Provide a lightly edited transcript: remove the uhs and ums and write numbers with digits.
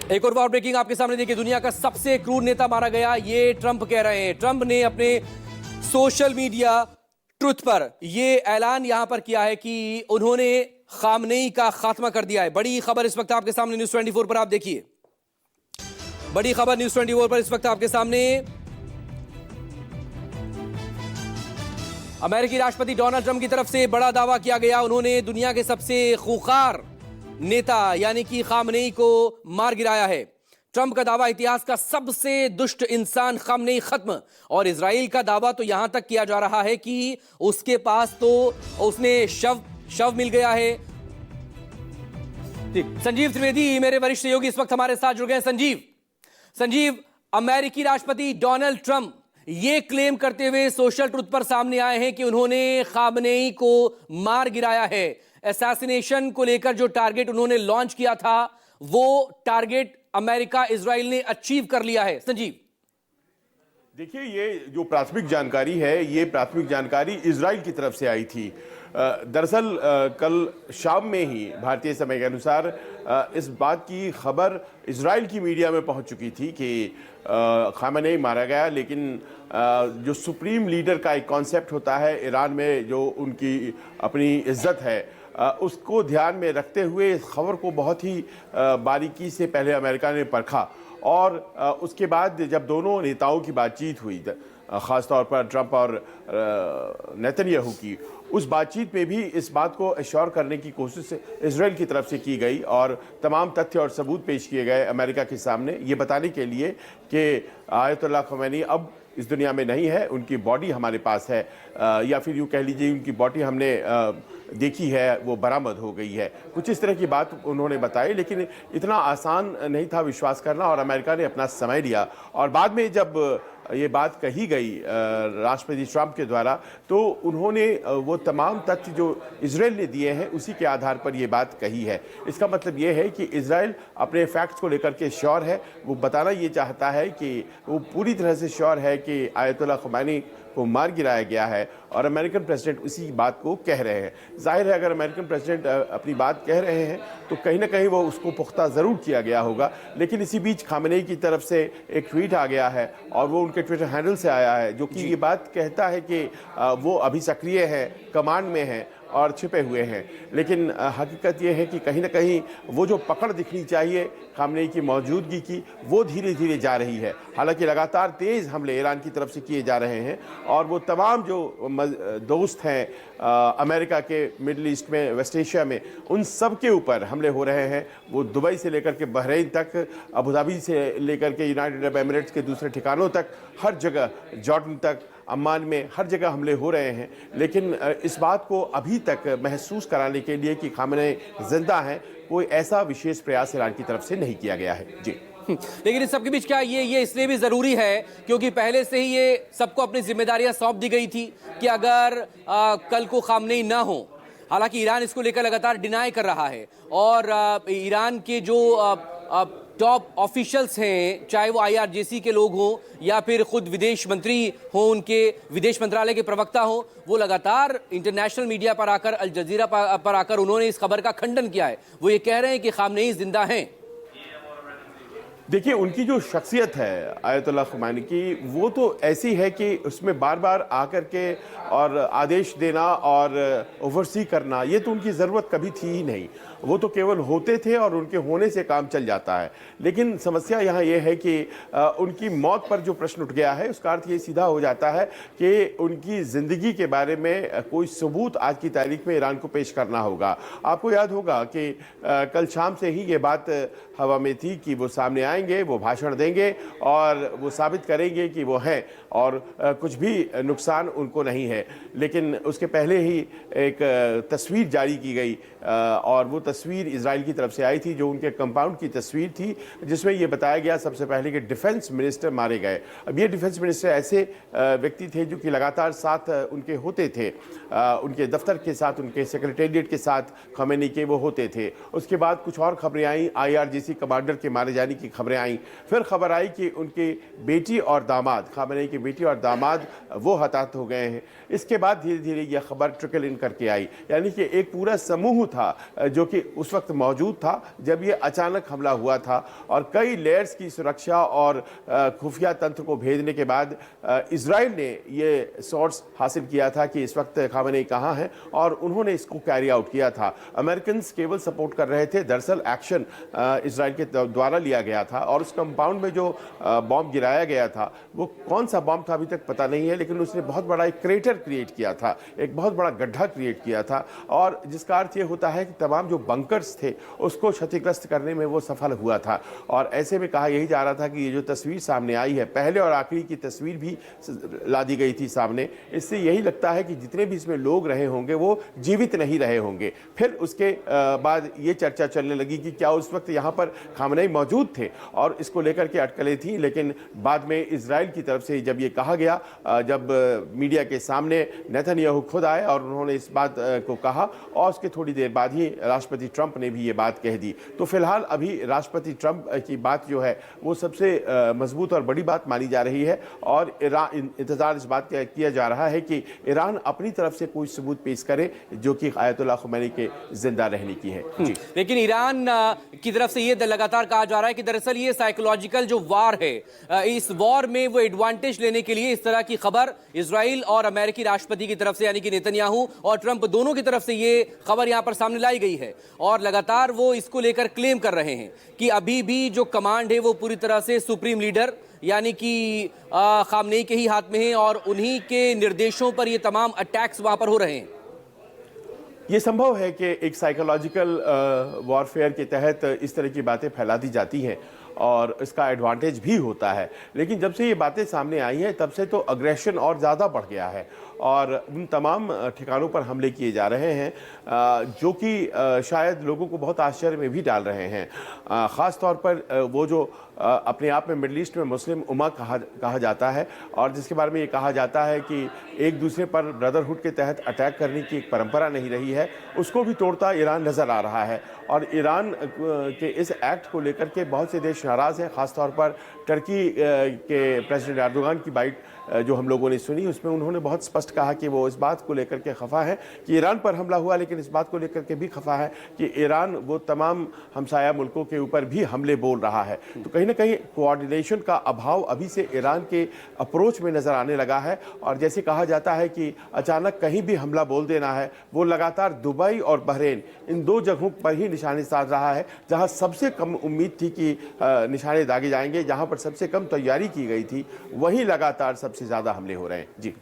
एक और ब्रेकिंग आपके सामने देखिए, दुनिया का सबसे क्रूर नेता मारा गया, ये ट्रंप कह रहे हैं। ट्रंप ने अपने सोशल मीडिया ट्रुथ पर ये ऐलान यहां पर किया है कि उन्होंने खामनेई का खात्मा कर दिया है। बड़ी खबर इस वक्त आपके सामने न्यूज़ 24 पर आप देखिए। बड़ी खबर न्यूज़ 24 पर इस वक्त आपके सामने। अमेरिकी राष्ट्रपति डोनाल्ड ट्रंप की तरफ से बड़ा दावा किया गया, उन्होंने दुनिया के सबसे खूंखार नेता यानी कि खामनेई को मार गिराया है। ट्रंप का दावा, इतिहास का सबसे दुष्ट इंसान खामनेई खत्म। और इजराइल का दावा तो यहां तक किया जा रहा है कि उसके पास तो उसने शव मिल गया है। संजीव त्रिवेदी मेरे वरिष्ठ सहयोगी इस वक्त हमारे साथ जुड़ गए हैं। संजीव, अमेरिकी राष्ट्रपति डोनाल्ड ट्रंप ये क्लेम करते हुए सोशल ट्रुथ पर सामने आए हैं कि उन्होंने खामनेई को मार गिराया है। असैसिनेशन को लेकर जो टारगेट उन्होंने लॉन्च किया था, वो टारगेट अमेरिका इजराइल ने अचीव कर लिया है। संजीव, देखिए, ये जो प्राथमिक जानकारी है, ये प्राथमिक जानकारी इजराइल की तरफ से आई थी। दरअसल कल शाम में ही भारतीय समय के अनुसार इस बात की खबर इजराइल की मीडिया में पहुंच चुकी थी कि खामनेई मारा गया। लेकिन जो सुप्रीम लीडर का एक कॉन्सेप्ट होता है ईरान में, जो उनकी अपनी इज्जत है, उसको ध्यान में रखते हुए इस खबर को बहुत ही बारीकी से पहले अमेरिका ने परखा। और उसके बाद जब दोनों नेताओं की बातचीत हुई, ख़ासतौर पर ट्रंप और नेतन्याहू की, उस बातचीत में भी इस बात को एश्योर करने की कोशिश इजराइल की तरफ से की गई और तमाम तथ्य और सबूत पेश किए गए अमेरिका के सामने, ये बताने के लिए कि आयतुल्लाह ख़मैनी अब इस दुनिया में नहीं है, उनकी बॉडी हमारे पास है, या फिर यूँ कह लीजिए उनकी बॉडी हमने देखी है, वो बरामद हो गई है। कुछ इस तरह की बात उन्होंने बताई, लेकिन इतना आसान नहीं था विश्वास करना और अमेरिका ने अपना समय लिया। और बाद में जब ये बात कही गई राष्ट्रपति ट्रंप के द्वारा, तो उन्होंने वो तमाम तथ्य जो इजराइल ने दिए हैं उसी के आधार पर ये बात कही है। इसका मतलब ये है कि इजराइल अपने फैक्ट्स को लेकर के श्योर है। वो बताना ये चाहता है कि वो पूरी तरह से श्योर है कि आयतुल्लाह ख़मैनी को मार गिराया गया है और अमेरिकन प्रेसिडेंट उसी बात को कह रहे हैं। जाहिर है, अगर अमेरिकन प्रेसिडेंट अपनी बात कह रहे हैं तो कहीं ना कहीं वो उसको पुख्ता ज़रूर किया गया होगा। लेकिन इसी बीच खामनेई की तरफ से एक ट्वीट आ गया है और वो उनके ट्विटर हैंडल से आया है, जो कि ये बात कहता है कि वो अभी सक्रिय है, कमांड में है और छिपे हुए हैं। लेकिन हकीकत ये है कि कहीं ना कहीं वो जो पकड़ दिखनी चाहिए खामनेई की मौजूदगी की, वो धीरे धीरे जा रही है। हालांकि लगातार तेज़ हमले ईरान की तरफ से किए जा रहे हैं और वो तमाम जो दोस्त हैं अमेरिका के मिडल ईस्ट में, वेस्ट एशिया में, उन सब के ऊपर हमले हो रहे हैं। वो दुबई से लेकर के बहरीन तक, अबू धाबी से लेकर के यूनाइटेड अरब एमिरेट्स के दूसरे ठिकानों तक, हर जगह, जॉर्डन तक, अम्मान में, हर जगह हमले हो रहे हैं। लेकिन इस बात को अभी तक महसूस कराने के लिए कि खामनेई जिंदा हैं, कोई ऐसा विशेष प्रयास ईरान की तरफ से नहीं किया गया है। जी, लेकिन इस सबके बीच क्या ये इसलिए भी जरूरी है क्योंकि पहले से ही ये सबको अपनी जिम्मेदारियां सौंप दी गई थी कि अगर कल को खामनेई ना हो। हालांकि ईरान इसको लेकर लगातार डिनाई कर रहा है और ईरान के जो टॉप ऑफिशियल्स हैं, चाहे वो IRGC के लोग हों या फिर खुद विदेश मंत्री हों, उनके विदेश मंत्रालय के प्रवक्ता हों, वो लगातार इंटरनेशनल मीडिया पर आकर, अल जजीरा पर आकर उन्होंने इस खबर का खंडन किया है। वो ये कह रहे हैं कि खामनेई जिंदा हैं। देखिए, उनकी जो शख्सियत है आयतुल्लाह ख़मैनी की, वो तो ऐसी है कि उसमें बार बार आकर के और आदेश देना और ओवरसी करना, ये तो उनकी ज़रूरत कभी थी ही नहीं। वो तो केवल होते थे और उनके होने से काम चल जाता है। लेकिन समस्या यहाँ ये है कि उनकी मौत पर जो प्रश्न उठ गया है, उसका अर्थ ये सीधा हो जाता है कि उनकी ज़िंदगी के बारे में कोई सबूत आज की तारीख में ईरान को पेश करना होगा। आपको याद होगा कि कल शाम से ही ये बात हवा में थी कि वो सामने आएंगे, वो भाषण देंगे और वो साबित करेंगे कि वो हैं और कुछ भी नुकसान उनको नहीं है। लेकिन उसके पहले ही एक तस्वीर जारी की गई और वो तस्वीर इजराइल की तरफ से आई थी, जो उनके कंपाउंड की तस्वीर थी, जिसमें ये बताया गया सबसे पहले कि डिफेंस मिनिस्टर मारे गए। अब ये डिफेंस मिनिस्टर ऐसे व्यक्ति थे जो कि लगातार साथ उनके होते थे, उनके दफ्तर के साथ, उनके सेक्रेटेरिएट के साथ ख़मैनी के वो होते थे। उसके बाद कुछ और खबरें आई, IRGC कमांडर के मारे जाने की खबरें आई। फिर खबर आई कि उनकी बेटी और दामाद, ख़मैनी की बेटी और दामाद वो हताहत हो गए हैं। इसके बाद धीरे धीरे यह खबर ट्रिकल इन करके आई, यानी कि एक पूरा समूह था जो कि उस वक्त मौजूद था जब ये अचानक हमला हुआ था, और कई लेयर्स की सुरक्षा और खुफिया तंत्र को भेजने के बाद इजराइल ने ये सोर्स हासिल किया था कि इस वक्त खामेनेई कहाँ हैं, और उन्होंने इसको कैरी आउट किया था। अमेरिकन केवल सपोर्ट कर रहे थे, दरअसल एक्शन इजराइल के द्वारा लिया गया था, और उस कंपाउंड में जो बॉम्ब गिराया गया था वो कौन सा बॉम्ब था अभी तक पता नहीं है, लेकिन उसने बहुत बड़ा एक क्रेटर क्रिएट किया था, एक बहुत बड़ा गड्ढा क्रिएट किया था, और जिसका अर्थ ये होता है कि तमाम जो बंकर्स थे उसको क्षतिग्रस्त करने में वो सफल हुआ था। और ऐसे में कहा यही जा रहा था कि ये जो तस्वीर सामने आई है, पहले और आखिरी की तस्वीर भी ला दी गई थी सामने, इससे यही लगता है कि जितने भी इसमें लोग रहे होंगे वो जीवित नहीं रहे होंगे। फिर उसके बाद ये चर्चा चलने लगी कि क्या उस वक्त यहाँ पर खामेनेई मौजूद थे, और इसको लेकर के अटकलें थी। लेकिन बाद में इजराइल की तरफ से जब ये कहा गया, जब मीडिया के सामने नेतन्याहू खुद आए और उन्होंने इस बात को कहा, और उसके थोड़ी देर बाद ही राष्ट्रपति ट्रंप ने भी ये बात कह दी। तो फिलहाल अभी राष्ट्रपति ट्रंप की बात जो है वो सबसे मजबूत और बड़ी बात मानी जा रही है, और इंतजार इस बात का किया जा रहा है कि ईरान अपनी तरफ से कोई सबूत पेश करे जो कि आयतुल्लाह खुमैनी के जिंदा रहने की है। जी। लेकिन ईरान की तरफ से ये लगातार कहा जा रहा है कि दरअसल ये साइकोलॉजिकल जो वार है, इस वॉर में वो एडवांटेज लेने के लिए इस तरह की खबर इजराइल और अमेरिकी राष्ट्रपति की तरफ से यानी कि नेतन्याहू और ट्रंप दोनों की तरफ से ये खबर यहां पर सामने लाई गई है, और लगातार वो इसको लेकर क्लेम कर रहे हैं कि अभी भी जो कमांड है वो पूरी तरह से सुप्रीम लीडर यानी कि खामनेई के ही हाथ में है, और उन्हीं के निर्देशों पर ये तमाम अटैक्स वहां पर हो रहे हैं। ये संभव है कि एक साइकोलॉजिकल वॉरफेयर के तहत इस तरह की बातें फैला दी जाती हैं और इसका एडवांटेज भी होता है, लेकिन जब से ये बातें सामने आई हैं तब से तो अग्रेशन और ज़्यादा बढ़ गया है, और उन तमाम ठिकानों पर हमले किए जा रहे हैं जो कि शायद लोगों को बहुत आश्चर्य में भी डाल रहे हैं। ख़ास तौर पर वो जो अपने आप में मिडल ईस्ट में मुस्लिम उम्मा कहा जाता है, और जिसके बारे में ये कहा जाता है कि एक दूसरे पर ब्रदरहुड के तहत अटैक करने की एक परंपरा नहीं रही है, उसको भी तोड़ता ईरान नज़र आ रहा है। और ईरान के इस एक्ट को लेकर के बहुत से देश नाराज़ हैं। ख़ास तौर पर टर्की के प्रेसिडेंट एर्दोगान की बाइट जो हम लोगों ने सुनी, उसमें उन्होंने बहुत स्पष्ट कहा कि वो इस बात को लेकर के खफा है कि ईरान पर हमला हुआ, लेकिन इस बात को लेकर के भी खफा है कि ईरान वो तमाम हमसाया मुल्कों के ऊपर भी हमले बोल रहा है। तो कहीं ना कहीं कोऑर्डिनेशन का अभाव अभी से ईरान के अप्रोच में नज़र आने लगा है, और जैसे कहा जाता है कि अचानक कहीं भी हमला बोल देना है, वो लगातार दुबई और बहरीन इन दो जगहों पर ही निशाने साध रहा है, जहाँ सबसे कम उम्मीद थी कि निशाने दागे जाएंगे, जहाँ पर सबसे कम तैयारी की गई थी, वहीं लगातार सबसे ज़्यादा हमले हो रहे हैं। जी।